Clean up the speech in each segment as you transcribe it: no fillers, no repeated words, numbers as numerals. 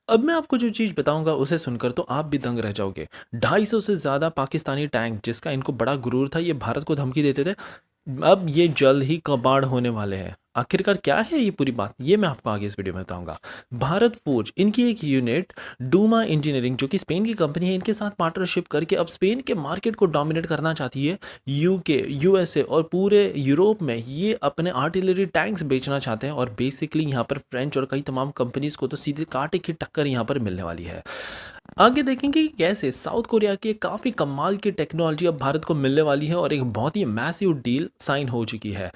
अब मैं आपको जो चीज़ बताऊँगा उसे सुनकर तो आप भी दंग रह जाओगे। 250 से ज़्यादा पाकिस्तानी टैंक जिसका इनको बड़ा गुरूर था, ये भारत को धमकी देते थे। अब ये जल्द ही कबाड़ होने वाले हैं। आखिरकार क्या है ये पूरी बात? ये मैं आपको आगे इस वीडियो में बताऊँगा। भारत फ़ोर्ज इनकी एक यूनिट डूमा इंजीनियरिंग जो कि स्पेन की कंपनी है, इनके साथ पार्टनरशिप करके अब स्पेन के मार्केट को डोमिनेट करना चाहती है। यूके, यूएसए और पूरे यूरोप में ये अपने आर्टिलरी टैंक्स बेचना चाहते हैं और बेसिकली यहाँ पर फ्रेंच और कई तमाम कंपनीज़ को तो सीधे कांटे की टक्कर यहाँ पर मिलने वाली है। आगे देखेंगे कि कैसे साउथ कोरिया की एक काफ़ी कमाल की टेक्नोलॉजी अब भारत को मिलने वाली है और एक बहुत ही मैसिव डील साइन हो चुकी है।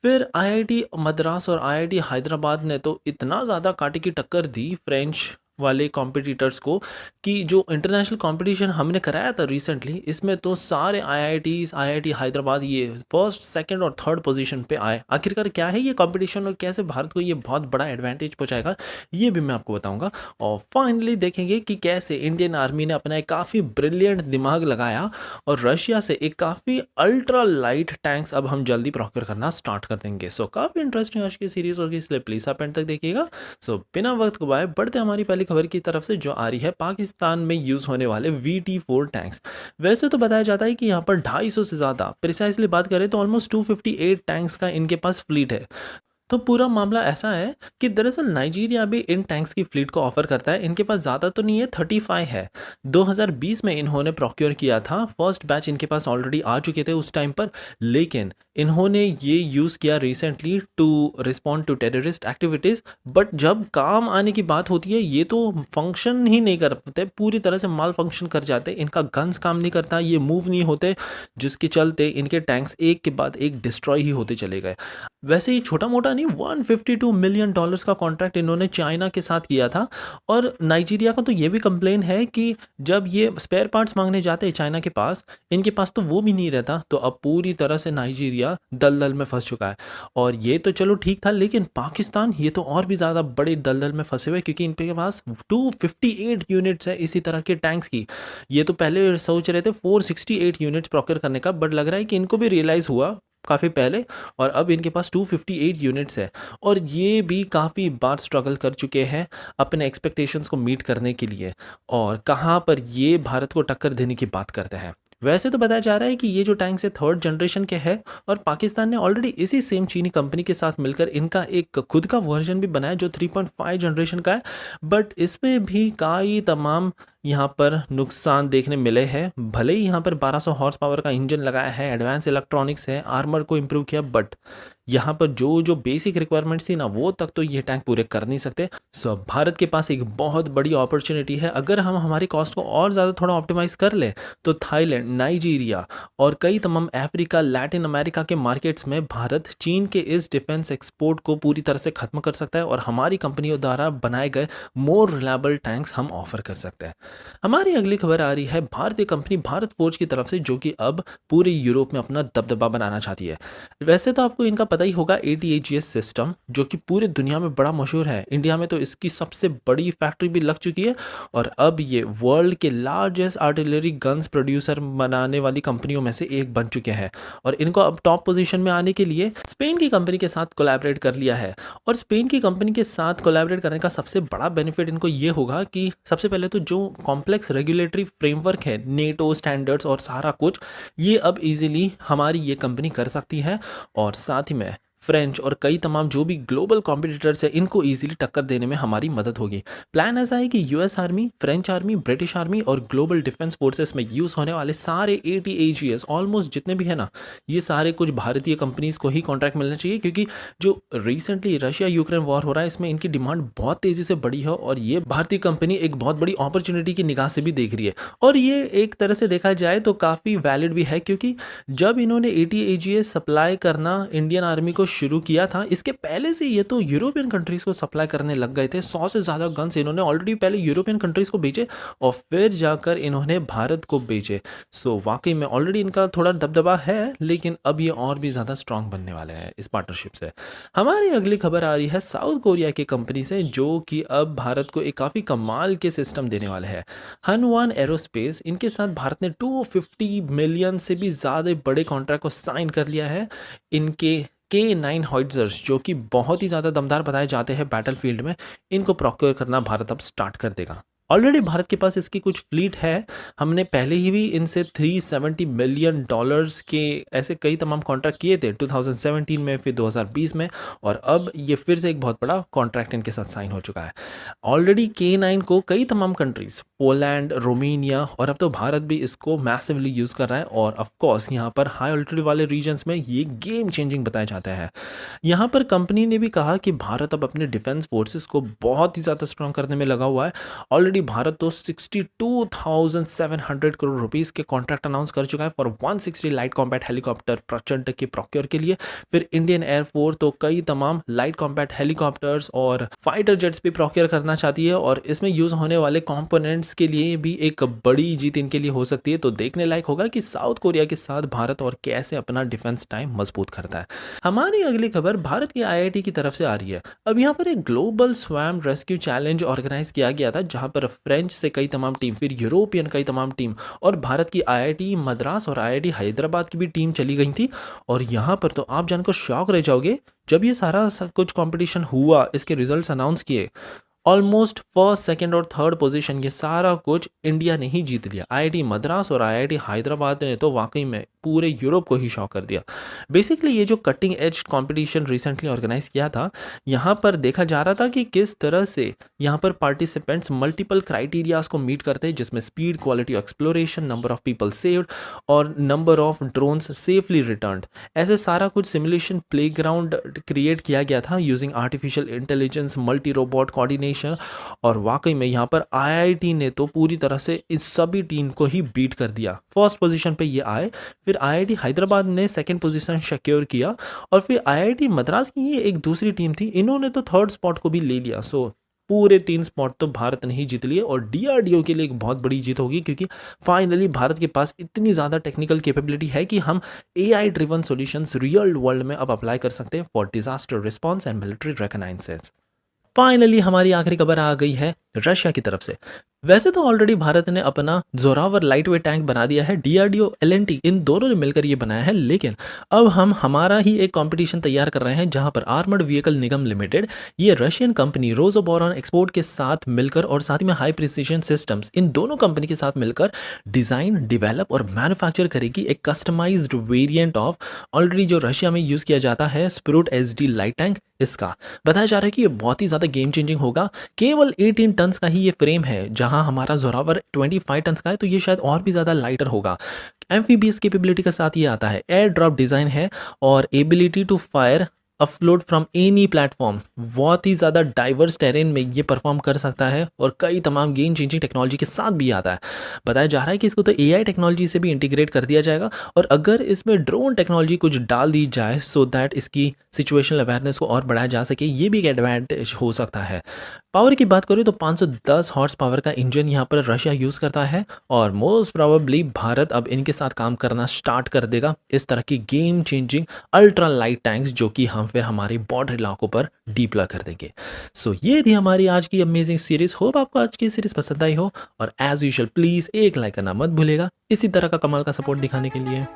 फिर आईआईटी मद्रास और आईआईटी हैदराबाद ने तो इतना ज़्यादा कांटे की टक्कर दी फ्रेंच वाले कॉम्पिटिटर्स को कि जो इंटरनेशनल कंपटीशन हमने कराया था रिसेंटली, इसमें तो सारे आईआईटीज़ आईआईटी हैदराबाद ये फर्स्ट सेकंड और थर्ड पोजीशन पे आए। आखिरकार क्या है ये कंपटीशन और कैसे भारत को ये बहुत बड़ा एडवांटेज पहुंचाएगा, ये भी मैं आपको बताऊंगा। और फाइनली देखेंगे कि कैसे इंडियन आर्मी ने अपना एक काफ़ी ब्रिलियंट दिमाग लगाया और रशिया से एक काफ़ी अल्ट्रा लाइट टैंक्स अब हम जल्दी प्रोक्योर करना स्टार्ट कर देंगे। सो काफ़ी इंटरेस्टिंग आज की सीरीज़ होगी, इसलिए प्लीज़ आप एंड तक देखिएगा। सो बिना वक्त गवाए बढ़ते हमारी पहली खबर की तरफ से जो आ रही है पाकिस्तान में यूज़ होने वाले VT4 टैंक्स। वैसे तो बताया जाता है कि यहाँ पर 250 से ज़्यादा, प्रिसाइसली बात करें तो ऑलमोस्ट 258 टैंक्स का इनके पास फ्लीट है। तो पूरा मामला ऐसा है कि दरअसल नाइजीरिया भी इन टैंक्स की फ्लीट को ऑफर करता है। इनके पास ज़्यादा तो नहीं है, 35 है। 2020 में इन्होंने प्रोक्योर किया था, फर्स्ट बैच इनके पास ऑलरेडी आ चुके थे उस टाइम पर, लेकिन इन्होंने ये यूज़ किया recently to respond to terrorist activities. But जब काम आने की बात होती है ये तो फंक्शन ही नहीं करते, पूरी तरह से माल फंक्शन कर जाते। इनका गन्स काम नहीं करता, ये मूव नहीं होते, जिसके चलते इनके टैंक्स एक के बाद एक डिस्ट्रॉय ही होते चले गए। वैसे ही छोटा मोटा नहीं, $152 मिलियन का कॉन्ट्रैक्ट इन्होंने चाइना के साथ किया था। और नाइजीरिया का तो ये भी कंप्लेन है कि जब ये स्पेयर पार्ट्स मांगने जाते हैं चाइना के पास, इनके पास तो वो भी नहीं रहता। तो अब पूरी तरह से नाइजीरिया दलदल में फंस चुका है। और ये तो चलो ठीक था, लेकिन पाकिस्तान ये तो और भी ज़्यादा बड़े दलदल में फंसे हुए, क्योंकि इनके पास 258 यूनिट्स है इसी तरह के टैंक्स की। ये तो पहले सोच रहे थे 468 यूनिट्स प्रोक्योर करने का, बट लग रहा है कि इनको भी रियलाइज़ हुआ काफ़ी पहले, और अब इनके पास 258 यूनिट्स है। और ये भी काफ़ी बार स्ट्रगल कर चुके हैं अपने एक्सपेक्टेशंस को मीट करने के लिए, और कहाँ पर ये भारत को टक्कर देने की बात करते हैं। वैसे तो बताया जा रहा है कि ये जो टैंक्स है थर्ड जनरेशन के हैं, और पाकिस्तान ने ऑलरेडी इसी सेम चीनी कंपनी के साथ मिलकर इनका एक खुद का वर्जन भी बनाया जो 3.5 जनरेशन का है। बट इसमें भी कई तमाम यहाँ पर नुकसान देखने मिले हैं। भले ही यहाँ पर 1200 हॉर्स पावर का इंजन लगाया है, एडवांस इलेक्ट्रॉनिक्स है, आर्मर को इम्प्रूव किया, बट यहाँ पर जो जो बेसिक रिक्वायरमेंट्स थी ना, वो तक तो ये टैंक पूरे कर नहीं सकते। सो भारत के पास एक बहुत बड़ी अपॉर्चुनिटी है। अगर हम हमारी कॉस्ट को और ज़्यादा थोड़ा ऑप्टिमाइज कर लें तो थाईलैंड, नाइजीरिया और कई तमाम अफ्रीका, लैटिन अमेरिका के मार्केट्स में भारत चीन के इस डिफेंस एक्सपोर्ट को पूरी तरह से खत्म कर सकता है, और हमारी कंपनियों द्वारा बनाए गए मोर रिलायबल टैंक्स हम ऑफर कर सकते हैं। हमारी अगली खबर आ रही है भारतीय कंपनी भारत फोर्ज की तरफ से, जो कि अब पूरे यूरोप में अपना दबदबा बनाना चाहती है। वैसे तो आपको इनका पता ही होगा, ATAGS सिस्टम जो कि पूरे दुनिया में बड़ा मशहूर है। इंडिया में तो इसकी सबसे बड़ी फैक्ट्री भी लग चुकी है, और अब ये वर्ल्ड के लार्जेस्ट आर्टिलरी गन्स प्रोड्यूसर बनाने वाली कंपनियों में से एक बन चुके हैं। और इनको अब टॉप पोजीशन में आने के लिए स्पेन की कंपनी के साथ कोलैबोरेट कर लिया है। और स्पेन की कंपनी के साथ कोलैबोरेट करने का सबसे बड़ा बेनिफिट इनको ये होगा कि सबसे पहले तो जो कॉम्प्लेक्स रेगुलेटरी फ्रेमवर्क है, नेटो स्टैंडर्ड्स और सारा कुछ, ये अब इजीली हमारी ये कंपनी कर सकती है। और साथ ही में फ्रेंच और कई तमाम जो भी ग्लोबल कॉम्पिटिटर्स है, इनको इजीली टक्कर देने में हमारी मदद होगी। प्लान ऐसा है कि US army, French army, British army और ग्लोबल डिफेंस फोर्सेस में यूज़ होने वाले सारे ATAGS ऑलमोस्ट जितने भी है ना, ये सारे कुछ भारतीय कंपनीज को ही कॉन्ट्रैक्ट मिलना चाहिए, क्योंकि जो रिसेंटली रशिया यूक्रेन वॉर हो रहा है, इसमें इनकी डिमांड बहुत तेज़ी से बढ़ी है, और ये भारतीय कंपनी एक बहुत बड़ी अपॉर्चुनिटी की निगाह से भी देख रही है। और ये एक तरह से देखा जाए तो काफ़ी वैलिड भी है, क्योंकि जब इन्होंने ATAGS सप्लाई करना इंडियन आर्मी को शुरू किया था, इसके पहले से ये तो यूरोपियन कंट्रीज़ को सप्लाई करने लग गए थे। 100 से ज़्यादा गन्स इन्होंने ऑलरेडी पहले यूरोपियन कंट्रीज़ को भेजे, और फिर जाकर इन्होंने भारत को भेजे। सो वाकई में ऑलरेडी इनका थोड़ा दबदबा है, लेकिन अब ये और भी ज़्यादा स्ट्रांग बनने वाले हैं इस पार्टनरशिप से। हमारी अगली खबर आ रही है साउथ कोरिया की कंपनी से, जो कि अब भारत को एक काफ़ी कमाल के सिस्टम देने वाले हैं। हनवान एरोस्पेस, इनके साथ भारत ने 250 मिलियन से भी ज़्यादा बड़े कॉन्ट्रैक्ट को साइन कर लिया है। इनके K9 हॉइट्जर्स जो कि बहुत ही ज़्यादा दमदार बताए जाते हैं बैटलफील्ड में, इनको प्रोक्योर करना भारत अब स्टार्ट कर देगा। ऑलरेडी भारत के पास इसकी कुछ फ्लीट है। हमने पहले ही भी इनसे $370 मिलियन के ऐसे कई तमाम कॉन्ट्रैक्ट किए थे 2017 में, फिर 2020 में, और अब ये फिर से एक बहुत बड़ा कॉन्ट्रैक्ट इनके साथ साइन हो चुका है। ऑलरेडी K9 को कई तमाम कंट्रीज, पोलैंड, रोमेनिया और अब तो भारत भी इसको मैसिवली यूज़ कर रहा है। और ऑफ कोर्स यहाँ पर हाई ऑल्टीट्यूड वाले रीजन्स में ये गेम चेंजिंग बताया जाता है। यहाँ पर कंपनी ने भी कहा कि भारत अब अपने डिफेंस फोर्सेस को बहुत ही ज़्यादा स्ट्रॉन्ग करने में लगा हुआ है। ऑलरेडी भारत तो 62,700 करोड़ रुपीस के कॉन्ट्रैक्ट अनाउंस कर चुका है फॉर 160 लाइट कॉम्बैट हेलीकॉप्टर प्रचंड के प्रोक्योर के लिए। फिर इंडियन एयरफोर्स तो कई तमाम लाइट कॉम्बैट हेलीकॉप्टर्स और फाइटर जेट्स भी प्रोक्योर करना चाहती है, और इसमें यूज होने वाले कंपोनेंट्स के लिए भी एक बड़ी जीत इनके लिए हो सकती है। तो देखने लायक होगा कि साउथ कोरिया के साथ भारत और कैसे अपना डिफेंस टाइम मजबूत करता है। हमारी अगली खबर भारत की आईआईटी की तरफ से आ रही है। अब यहाँ पर एक global swarm rescue challenge organise किया गया था, जहाँ पर फ्रेंच से कई तमाम टीम, फिर यूरोपियन कई तमाम टीम और भारत की आईआईटी मद्रास और आईआईटी हैदराबाद की भी टीम चली गई थी। और यहाँ पर तो आप जानकर शॉक रह जाओगे, जब ये सारा कुछ कंपटीशन हुआ, इसके रिजल्ट्स अनाउंस किए, ऑलमोस्ट फर्स्ट, सेकंड और थर्ड पोजीशन ये सारा कुछ इंडिया ने ही जीत लिया। आईआईटी मद्रास और आईआईटी हैदराबाद ने तो वाकई में पूरे यूरोप को ही शॉक कर दिया। बेसिकली ये जो cutting edge competition recently organise किया था, यहाँ पर देखा जा रहा था कि किस तरह से यहाँ पर पार्टिसिपेंट्स मल्टीपल क्राइटेरियाज को मीट करते हैं, जिसमें speed, quality of exploration, number of people saved और number of drones safely returned. ऐसे सारा कुछ सिमुलेशन प्लेग्राउंड क्रिएट किया गया था using artificial intelligence, multi robot coordination. और वाकई में यहाँ पर आईआईटी ने तो पूरी तरह से इस सभी टीम को ही बीट कर दिया। फर्स्ट पोजीशन पे ये आए, फिर आईआईटी हैदराबाद ने सेकंड पोजीशन सिक्योर किया, और फिर आईआईटी मद्रास की ये एक दूसरी टीम थी, इन्होंने तो थर्ड स्पॉट को भी ले लिया। सो पूरे 3 स्पॉट तो भारत ने ही जीत लिए, और डीआरडीओ के लिए एक बहुत बड़ी जीत होगी, क्योंकि फाइनली भारत के पास इतनी ज़्यादा टेक्निकल कैपेबिलिटी है कि हम AI driven solutions real world में अब अप्लाई कर सकते हैं for disaster response and military reconnaissance. Finally हमारी आखिरी खबर आ गई है रशिया की तरफ से। वैसे तो ऑलरेडी भारत ने अपना जोरावर लाइट वेट टैंक बना दिया है, डीआरडीओ, एलएनटी इन दोनों ने मिलकर ये बनाया है, लेकिन अब हम हमारा ही एक कंपटीशन तैयार कर रहे हैं, जहां पर आर्मर्ड व्हीकल निगम लिमिटेड, ये रशियन कंपनी रोजोबोरॉन एक्सपोर्ट के साथ मिलकर और साथ ही में हाई प्रिसिजन सिस्टम्स, इन दोनों कंपनी के साथ मिलकर डिजाइन, डेवलप और मैन्युफैक्चर करेगी एक कस्टमाइज्ड वेरिएंट ऑफ ऑलरेडी जो रशिया में यूज किया जाता है स्प्रूट एसडी लाइट टैंक। इसका बताया जा रहा है कि ये बहुत ही ज्यादा गेम चेंजिंग होगा। केवल 18 टन का ही ये फ्रेम है, जहां हमारा जोरावर 25 टन का है, तो ये शायद और भी ज़्यादा लाइटर होगा। एम्फीबियस कैपेबिलिटी के साथ ये आता है, एयर ड्रॉप डिज़ाइन है और ability to fire upload from any platform. बहुत ही ज़्यादा डाइवर्स टेरेन में ये परफॉर्म कर सकता है और कई तमाम गेम चेंजिंग टेक्नोलॉजी के साथ भी आता है। बताया जा रहा है कि इसको तो एआई टेक्नोलॉजी से भी इंटीग्रेट कर दिया जाएगा, और अगर इसमें ड्रोन टेक्नोलॉजी कुछ डाल दी जाए सो दैट इसकी सिचुएशनल अवेयरनेस को और बढ़ाया जा सके, ये भी एक एडवांटेज हो सकता है। पावर की बात करें तो 510 हॉर्स पावर का इंजन यहाँ पर रशिया यूज़ करता है, और मोस्ट प्रोबेबली भारत अब इनके साथ काम करना स्टार्ट कर देगा, इस तरह की game changing ultra light tanks, जो कि हम फिर हमारे बॉर्डर इलाकों पर डिप्लॉय कर देंगे। सो ये थी हमारी आज की अमेजिंग सीरीज। होप आपको आज की सीरीज पसंद आई हो, और एज यूजुअल प्लीज़ एक लाइक करना मत भूलेगा इसी तरह का कमाल का सपोर्ट दिखाने के लिए।